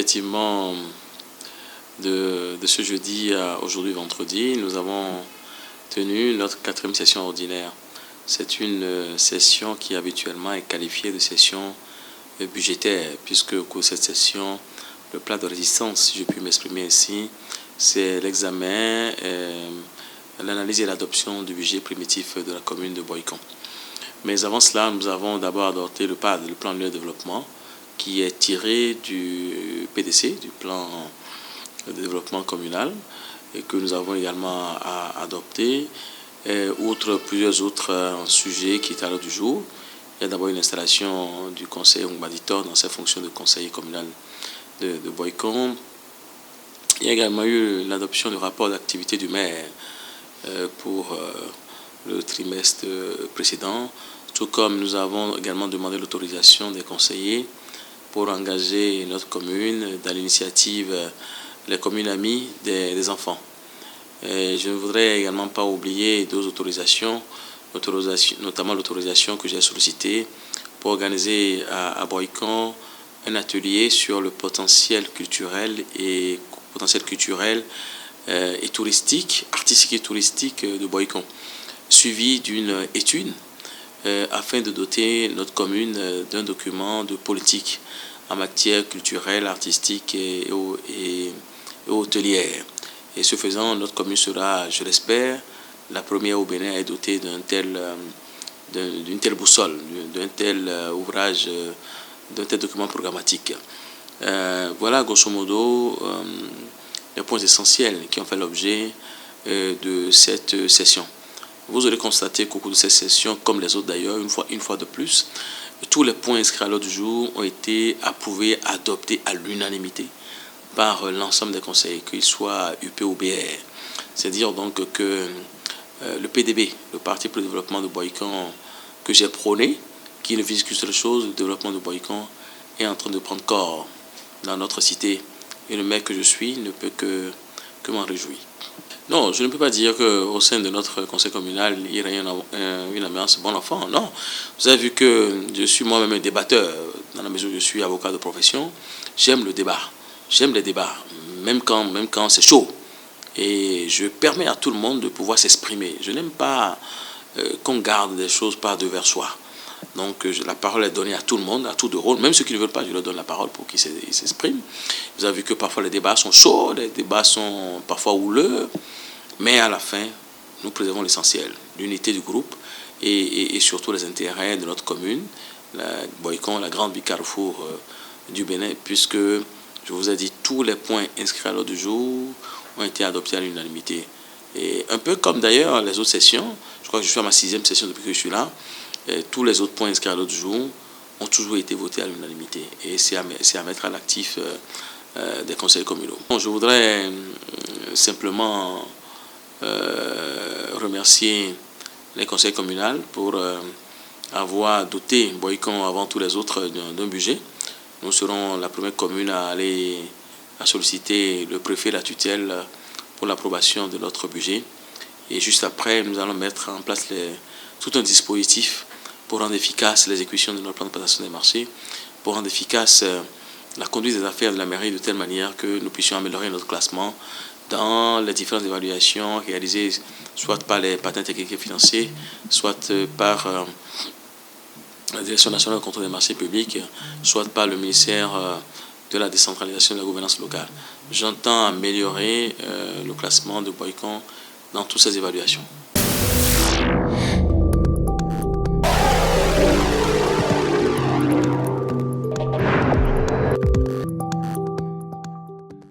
effectivement, de ce jeudi à aujourd'hui vendredi, nous avons tenu notre 4e session ordinaire. C'est une session qui habituellement est qualifiée de session budgétaire, puisque au cours de cette session, le plat de résistance, si je puis m'exprimer ainsi, c'est l'examen, l'analyse et l'adoption du budget primitif de la commune de Boycon. Mais avant cela, nous avons d'abord adopté le PAD, le plan de développement, qui est tiré du PDC, du plan de développement communal, et que nous avons également adopté, outre plusieurs autres sujets qui étaient à l'ordre du jour. Il y a d'abord une installation du conseil Ongbaditor dans ses fonctions de conseiller communal de Boycon. Il y a également eu l'adoption du rapport d'activité du maire pour le trimestre précédent, tout comme nous avons également demandé l'autorisation des conseillers pour engager notre commune dans l'initiative les communes amies des enfants. Et je ne voudrais également pas oublier deux autorisations, notamment l'autorisation que j'ai sollicitée pour organiser à Boycon un atelier sur le potentiel culturel et touristique, artistique et touristique de Boycon, suivi d'une étude afin de doter notre commune d'un document de politique en matière culturelle, artistique et hôtelière. Et ce faisant, notre commune sera, je l'espère, la première au Bénin à être dotée d'une telle boussole, d'un tel ouvrage, d'un tel document programmatique. Voilà grosso modo les points essentiels qui ont fait l'objet de cette session. Vous aurez constaté qu'au cours de cette session, comme les autres d'ailleurs, une fois de plus, tous les points inscrits à l'ordre du jour ont été approuvés, adoptés à l'unanimité par l'ensemble des conseillers, qu'ils soient UP ou BR. C'est-à-dire donc que le PDB, le Parti pour le développement de Boycon, que j'ai prôné, qui ne vise qu'une seule chose, le développement de Boycon, est en train de prendre corps dans notre cité. Et le maire que je suis ne peut que m'en réjouir. Non, je ne peux pas dire qu'au sein de notre conseil communal, il y a une ambiance bon enfant. Non, vous avez vu que je suis moi-même un débatteur, dans la mesure où je suis avocat de profession. J'aime le débat, j'aime les débats, même quand c'est chaud. Et je permets à tout le monde de pouvoir s'exprimer. Je n'aime pas qu'on garde des choses par devers soi. Donc la parole est donnée à tout le monde, à tout de rôle. Même ceux qui ne veulent pas, je leur donne la parole pour qu'ils s'expriment. Vous avez vu que parfois les débats sont chauds, les débats sont parfois houleux. Mais à la fin, nous préservons l'essentiel, l'unité du groupe et surtout les intérêts de notre commune, Boycon, la grande ville carrefour du Bénin, puisque, je vous ai dit, tous les points inscrits à l'ordre du jour ont été adoptés à l'unanimité. Et un peu comme d'ailleurs les autres sessions, je crois que je suis à ma 6e session depuis que je suis là, tous les autres points inscrits à l'ordre du jour ont toujours été votés à l'unanimité. Et c'est à mettre à l'actif des conseils communaux. Bon, je voudrais simplement remercier les conseils communaux pour avoir doté Boycon avant tous les autres d'un budget. Nous serons la première commune à solliciter le préfet, la tutelle pour l'approbation de notre budget. Et juste après, nous allons mettre en place tout un dispositif pour rendre efficace l'exécution de notre plan de présentation des marchés, pour rendre efficace la conduite des affaires de la mairie de telle manière que nous puissions améliorer notre classement dans les différentes évaluations réalisées soit par les partenaires techniques et financiers, soit par la Direction nationale de contrôle des marchés publics, soit par le ministère de la décentralisation et de la gouvernance locale. J'entends améliorer le classement de Boycon dans toutes ces évaluations.